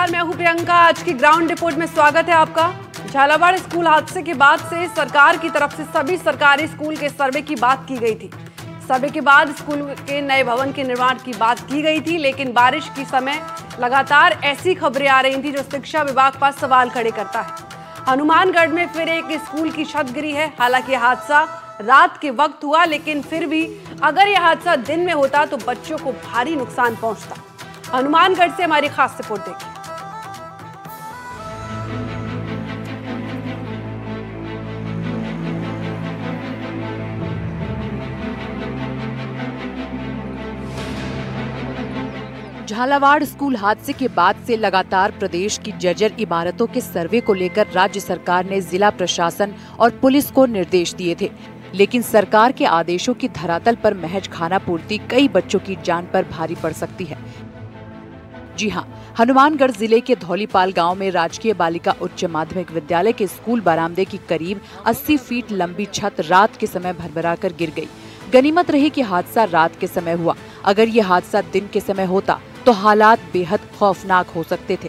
नमस्कार, मैं हूं प्रियंका। आज की ग्राउंड रिपोर्ट में स्वागत है आपका। झालावाड़ स्कूल हादसे के बाद से सरकार की तरफ से सभी सरकारी स्कूल के सर्वे की बात की गई थी। सर्वे के बाद स्कूल के नए भवन के निर्माण की बात की गई थी, लेकिन बारिश के समय लगातार ऐसी खबरें आ रही थी जो शिक्षा विभाग पर सवाल खड़े करता है। हनुमानगढ़ में फिर एक स्कूल की छत गिरी है। हालांकि हादसा रात के वक्त हुआ, लेकिन फिर भी अगर यह हादसा दिन में होता तो बच्चों को भारी नुकसान पहुंचता। हनुमानगढ़ से हमारी खास रिपोर्ट देखिए। झालावाड़ स्कूल हादसे के बाद से लगातार प्रदेश की जर्जर इमारतों के सर्वे को लेकर राज्य सरकार ने जिला प्रशासन और पुलिस को निर्देश दिए थे, लेकिन सरकार के आदेशों की धरातल पर महज खानापूर्ति कई बच्चों की जान पर भारी पड़ सकती है। जी हां, हनुमानगढ़ जिले के धौलीपाल गांव में राजकीय बालिका उच्च माध्यमिक विद्यालय के स्कूल बरामदे की करीब 80 फीट लंबी छत रात के समय भरभराकर गिर गई। गनीमत रही कि हादसा रात के समय हुआ। अगर ये हादसा दिन के समय होता तो हालात बेहद खौफनाक हो सकते थे।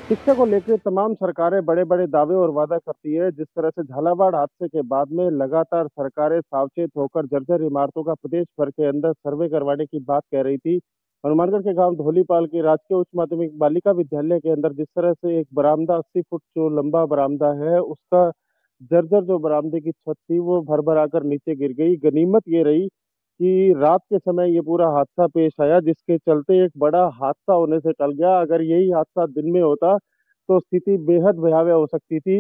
शिक्षा को लेकर तमाम सरकारें बड़े बड़े दावे और वादा करती है। जिस तरह से झालावाड़ हादसे के बाद में लगातार सरकारें सावचेत होकर जर्जर इमारतों का प्रदेश भर के अंदर सर्वे करवाने की बात कह रही थी। हनुमानगढ़ के गांव धौलीपाल के राजकीय उच्च माध्यमिक बालिका विद्यालय के अंदर जिस तरह से एक बरामदा 80 फुट जो लंबा बरामदा है, उसका जर्जर जो बरामदे की छत थी वो भर कर नीचे गिर गई। गनीमत ये रही कि रात के समय ये पूरा हादसा पेश आया, जिसके चलते एक बड़ा हादसा होने से टल गया। अगर यही हादसा दिन में होता तो स्थिति बेहद भयावह हो सकती थी।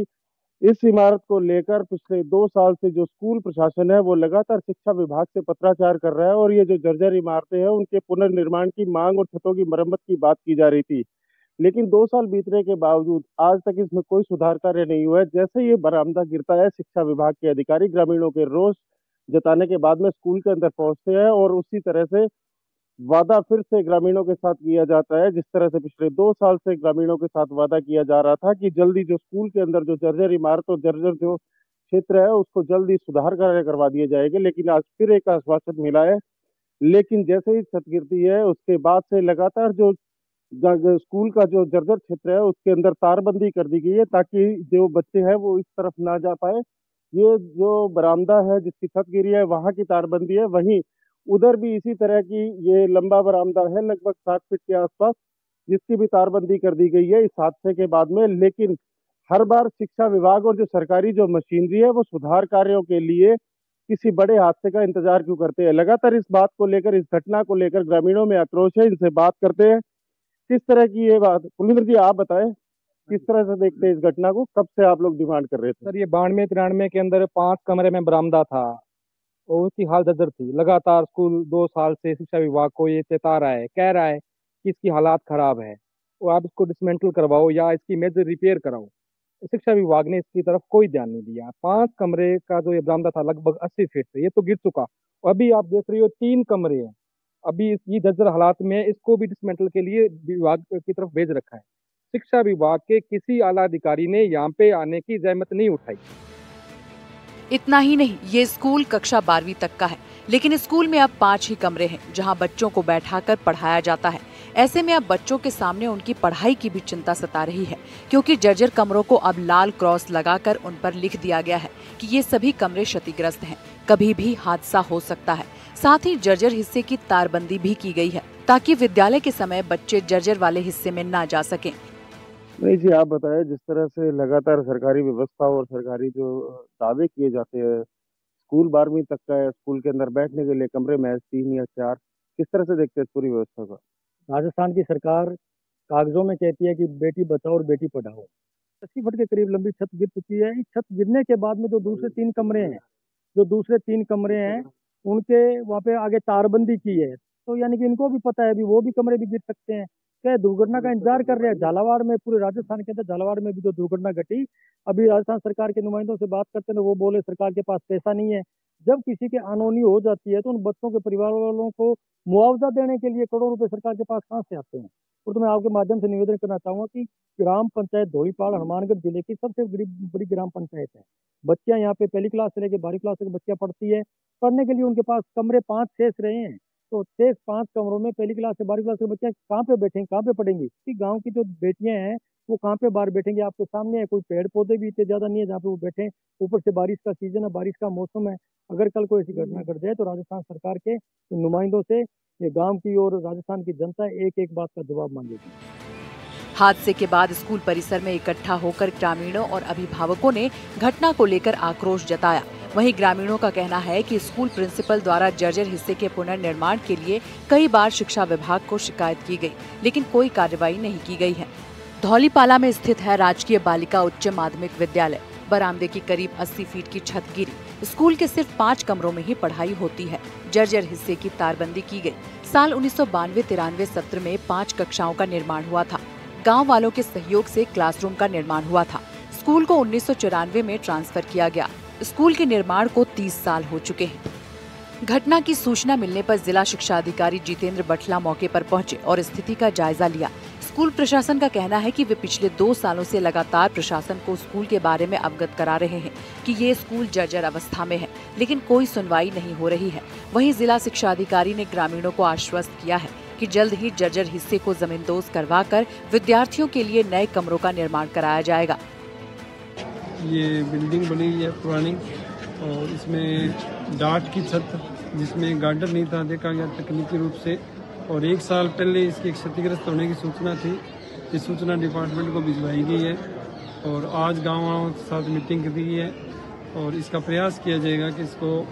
इस इमारत को लेकर पिछले 2 साल से जो स्कूल प्रशासन है वो लगातार शिक्षा विभाग से पत्राचार कर रहा है और ये जो जर्जर इमारतें हैं उनके पुनर्निर्माण की मांग और छतों की मरम्मत की बात की जा रही थी, लेकिन 2 साल बीतने के बावजूद आज तक इसमें कोई सुधार कार्य नहीं हुआ है। जैसे ये बरामदा गिरता है, शिक्षा विभाग के अधिकारी ग्रामीणों के रोष जताने के बाद में स्कूल के अंदर पहुंचते हैं और उसी तरह से वादा फिर से ग्रामीणों के साथ किया जाता है। जिस तरह से पिछले 2 साल से ग्रामीणों के साथ वादा किया जा रहा था कि जल्दी जो स्कूल के अंदर जो जर्जर इमारत और जर्जर जो क्षेत्र है उसको जल्दी सुधार कार्य करवा दिए जाएंगे, लेकिन आज फिर एक आश्वासन मिला है। लेकिन जैसे ही छत गिरती है उसके बाद से लगातार जो स्कूल का जो जर्जर क्षेत्र है उसके अंदर तारबंदी कर दी गई है ताकि जो बच्चे हैं वो इस तरफ ना जा पाए। ये जो बरामदा है जिसकी छत गिरी है वहां की तारबंदी है, वहीं उधर भी इसी तरह की ये लंबा बरामदा है लगभग 60 फीट के आसपास, जिसकी भी तारबंदी कर दी गई है इस हादसे के बाद में। लेकिन हर बार शिक्षा विभाग और जो सरकारी जो मशीनरी है वो सुधार कार्यों के लिए किसी बड़े हादसे का इंतजार क्यों करते हैं। लगातार इस बात को लेकर, इस घटना को लेकर ग्रामीणों में आक्रोश है। इनसे बात करते हैं किस तरह की ये बात। कुलविंदर जी, आप बताएं किस तरह से देखते हैं इस घटना को, कब से आप लोग डिमांड कर रहे थे? सर, ये 92-93 के अंदर 5 कमरे में बरामदा था और उसकी हालत जर्जर थी। लगातार स्कूल 2 साल से शिक्षा विभाग को ये चेता रहा है, कह रहा है कि इसकी हालात खराब है और आप इसको डिसमेंटल करवाओ या इसकी मेजर रिपेयर कराओ। शिक्षा विभाग ने इसकी तरफ कोई ध्यान नहीं दिया। 5 कमरे का जो ये बरामदा था लगभग 80 फीट से, ये तो गिर चुका। और अभी आप देख रही हो 3 कमरे हैं अभी ये जर्जर हालात में, इसको भी डिसमेंटल के लिए विभाग की तरफ भेज रखा है। शिक्षा विभाग के किसी आला अधिकारी ने यहाँ पे आने की जहमत नहीं उठाई। इतना ही नहीं, ये स्कूल कक्षा 12वीं तक का है, लेकिन स्कूल में अब 5 ही कमरे हैं जहां बच्चों को बैठाकर पढ़ाया जाता है। ऐसे में अब बच्चों के सामने उनकी पढ़ाई की भी चिंता सता रही है, क्योंकि जर्जर कमरों को अब लाल क्रॉस लगाकर उन पर लिख दिया गया है कि ये सभी कमरे क्षतिग्रस्त हैं, कभी भी हादसा हो सकता है। साथ ही जर्जर हिस्से की तारबंदी भी की गई है ताकि विद्यालय के समय बच्चे जर्जर वाले हिस्से में ना जा सकें। नहीं जी, आप बताएं जिस तरह से लगातार सरकारी व्यवस्था और सरकारी जो दावे किए जाते हैं, स्कूल 12वीं तक का है, स्कूल के अंदर बैठने के लिए कमरे महज 3 या 4, किस तरह से देखते हैं इस पूरी व्यवस्था को? राजस्थान की सरकार कागजों में कहती है कि बेटी बचाओ और बेटी पढ़ाओ। 80 फुट के करीब लंबी छत गिर चुकी है। इस छत गिरने के बाद में जो दूसरे 3 कमरे हैं उनके वहाँ पे आगे तारबंदी की है, तो यानी कि इनको भी पता है अभी वो भी कमरे भी गिर सकते हैं। क्या दुर्घटना का इंतजार कर रहे हैं? झालावाड़ में, पूरे राजस्थान के अंदर झालावाड़ में भी जो दुर्घटना घटी, अभी राजस्थान सरकार के नुमाइंदों से बात करते हैं वो बोले सरकार के पास पैसा नहीं है। जब किसी की अनहोनी हो जाती है तो उन बच्चों के परिवार वालों को मुआवजा देने के लिए करोड़ों रुपए सरकार के पास कहाँ से आते हैं? और तो मैं आपके माध्यम से निवेदन करना चाहूंगा कि ग्राम पंचायत धौलीपाल हनुमानगढ़ जिले की सबसे बड़ी ग्राम पंचायत है। बच्चियां यहाँ पे पहली क्लास से लेकर 12वीं क्लास तक बच्चियां पढ़ती है। पढ़ने के लिए उनके पास कमरे 5 शेष रहे हैं। तो शेष 5 कमरों में पहली क्लास से 12वीं क्लास के बच्चे कहाँ पे बैठेंगे, कहाँ पे पढ़ेंगे? कि गांव की जो बेटियां हैं वो कहाँ पे बाहर बैठेंगे? आपके सामने है, कोई पेड़ पौधे भी इतने ज्यादा नहीं है जहाँ पे वो बैठे। ऊपर से बारिश का सीजन है, बारिश का मौसम है। अगर कल कोई ऐसी घटना घट जाए तो राजस्थान सरकार के नुमाइंदों से ये गांव की और राजस्थान की जनता एक एक बात का जवाब मांगेगी। हादसे के बाद स्कूल परिसर में इकट्ठा होकर ग्रामीणों और अभिभावकों ने घटना को लेकर आक्रोश जताया। वहीं ग्रामीणों का कहना है कि स्कूल प्रिंसिपल द्वारा जर्जर हिस्से के पुनर्निर्माण के लिए कई बार शिक्षा विभाग को शिकायत की गई, लेकिन कोई कार्रवाई नहीं की गई है। धौलीपाला में स्थित है राजकीय बालिका उच्च माध्यमिक विद्यालय। बरामदे की करीब 80 फीट की छत गिरी। स्कूल के सिर्फ 5 कमरों में ही पढ़ाई होती है। जर्जर हिस्से की तारबंदी की गई। साल 1992-93 सत्र में 5 कक्षाओं का निर्माण हुआ था। गांव वालों के सहयोग से क्लासरूम का निर्माण हुआ था। स्कूल को 1994 में ट्रांसफर किया गया। स्कूल के निर्माण को 30 साल हो चुके हैं। घटना की सूचना मिलने पर जिला शिक्षा अधिकारी जितेंद्र बठला मौके पर पहुंचे और स्थिति का जायजा लिया। स्कूल प्रशासन का कहना है कि वे पिछले 2 सालों से लगातार प्रशासन को स्कूल के बारे में अवगत करा रहे हैं कि ये स्कूल जर्जर अवस्था में है, लेकिन कोई सुनवाई नहीं हो रही है। वहीं जिला शिक्षा अधिकारी ने ग्रामीणों को आश्वस्त किया है कि जल्द ही जर्जर हिस्से को जमींदोज करवाकर विद्यार्थियों के लिए नए कमरों का निर्माण कराया जाएगा। ये बिल्डिंग बनी है पुरानी और इसमें डाट की छत, जिसमें गार्डन नहीं था, देखा गया तकनीकी रूप से। और 1 साल पहले इसकी क्षतिग्रस्त होने की सूचना थी। ये सूचना डिपार्टमेंट को भिजवाई गई है और आज गाँव वालों के साथ मीटिंग की है और इसका प्रयास किया जाएगा कि इसको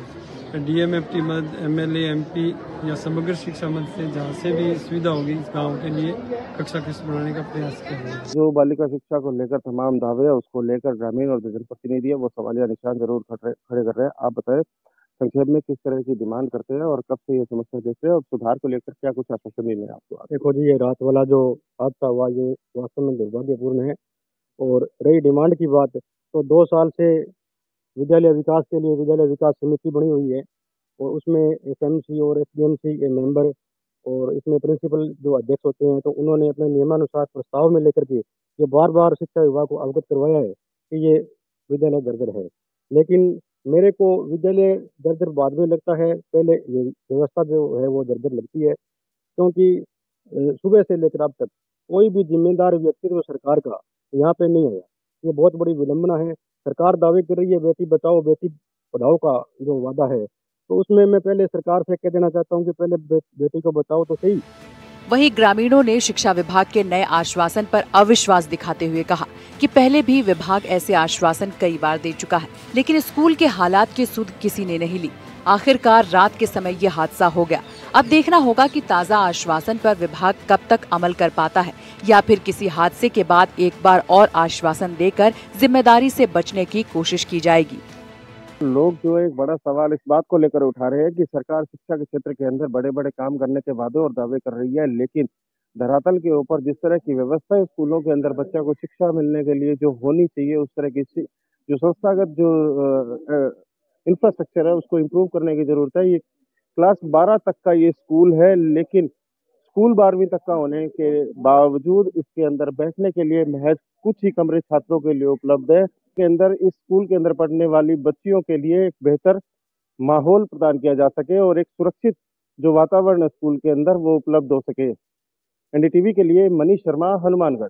DMFT मद, MLA, MP या समग्र शिक्षा मद से जहाँ से भी सुविधा होगी इस गांव के लिए कक्षा किस्त बनाने का प्रयास किया जाएगा। जो बालिका शिक्षा को लेकर तमाम दावे है उसको लेकर ग्रामीण और जनप्रतिनिधि है वो सवालिया निशान जरूर खड़े कर रहे हैं। आप बताएं संक्षेप में किस तरह की डिमांड करते हैं और कब से ये समस्या देख रहे हैं और सुधार को लेकर क्या कुछ आश्वासन मिले आपको? देखो जी, ये रात वाला जो हादसा हुआ ये वास्तव में दुर्भाग्यपूर्ण है। और रही डिमांड की बात, तो 2 साल से विद्यालय विकास के लिए विद्यालय विकास समिति बनी हुई है और उसमें SMC और SDMC के मेंबर और इसमें प्रिंसिपल जो अध्यक्ष होते हैं, तो उन्होंने अपने नियमानुसार प्रस्ताव में लेकर के ये बार बार शिक्षा विभाग को अवगत करवाया है कि ये विद्यालय जर्जर है। लेकिन मेरे को विद्यालय जर्जर बाद में लगता है, पहले ये व्यवस्था जो है वो जर्जर लगती है, क्योंकि सुबह से लेकर अब तक कोई भी जिम्मेदार व्यक्तित्व सरकार का यहाँ पे नहीं आया। ये बहुत बड़ी विडंबना है। सरकार दावे कर रही है बेटी बचाओ बेटी पढ़ाओ का जो वादा है, तो उसमें मैं पहले सरकार से कह देना चाहता हूँ कि पहले बेटी को बचाओ तो सही। वहीं ग्रामीणों ने शिक्षा विभाग के नए आश्वासन पर अविश्वास दिखाते हुए कहा कि पहले भी विभाग ऐसे आश्वासन कई बार दे चुका है, लेकिन स्कूल के हालात की सुध किसी ने नहीं ली। आखिरकार रात के समय ये हादसा हो गया। अब देखना होगा कि ताज़ा आश्वासन पर विभाग कब तक अमल कर पाता है या फिर किसी हादसे के बाद एक बार और आश्वासन देकर जिम्मेदारी से बचने की कोशिश की जाएगी। लोग जो एक बड़ा सवाल इस बात को लेकर उठा रहे हैं कि सरकार शिक्षा के क्षेत्र के अंदर बड़े बड़े काम करने के वादे और दावे कर रही है, लेकिन धरातल के ऊपर जिस तरह की व्यवस्था है स्कूलों के अंदर बच्चों को शिक्षा मिलने के लिए जो होनी चाहिए उस तरह की जो संस्थागत जो इंफ्रास्ट्रक्चर है उसको इम्प्रूव करने की जरूरत है। ये क्लास 12 तक का ये स्कूल है, लेकिन स्कूल 12वीं तक का होने के बावजूद इसके अंदर बैठने के लिए महज कुछ ही कमरे छात्रों के लिए उपलब्ध है। के अंदर इस स्कूल के अंदर पढ़ने वाली बच्चियों के लिए एक बेहतर माहौल प्रदान किया जा सके और एक सुरक्षित जो वातावरण स्कूल के अंदर वो उपलब्ध हो सके। NDTV के लिए मनीष शर्मा, हनुमानगढ़।